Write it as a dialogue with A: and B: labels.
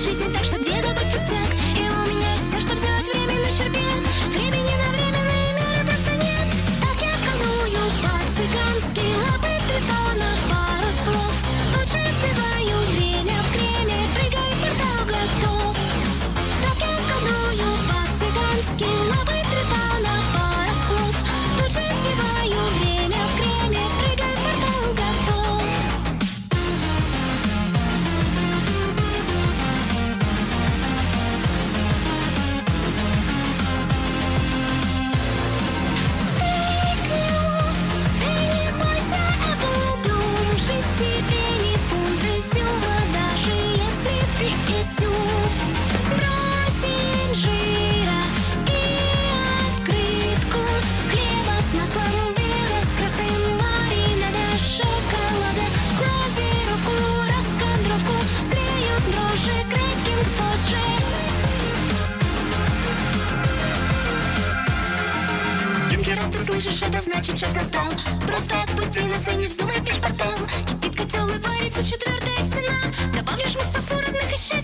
A: жизни, так что две добавь пустяк. И у меня есть все, чтоб сделать время на щербет. Времени на временные меры просто нет. Так я колдую по-цыгански, лапы тритона, пару слов. Лучше сбиваю время в креме, прыгай, портал готов. Так я колдую по-цыгански, лапы тритона, пару слов. Лучше сбиваю время в креме, прыгай, портал готов. Раз ты слышишь, это значит час настал. Просто отпусти нас и не вздумай печь портал. Кипит котел и варится четвертая стена. Добавишь мы спасу родных и счастья.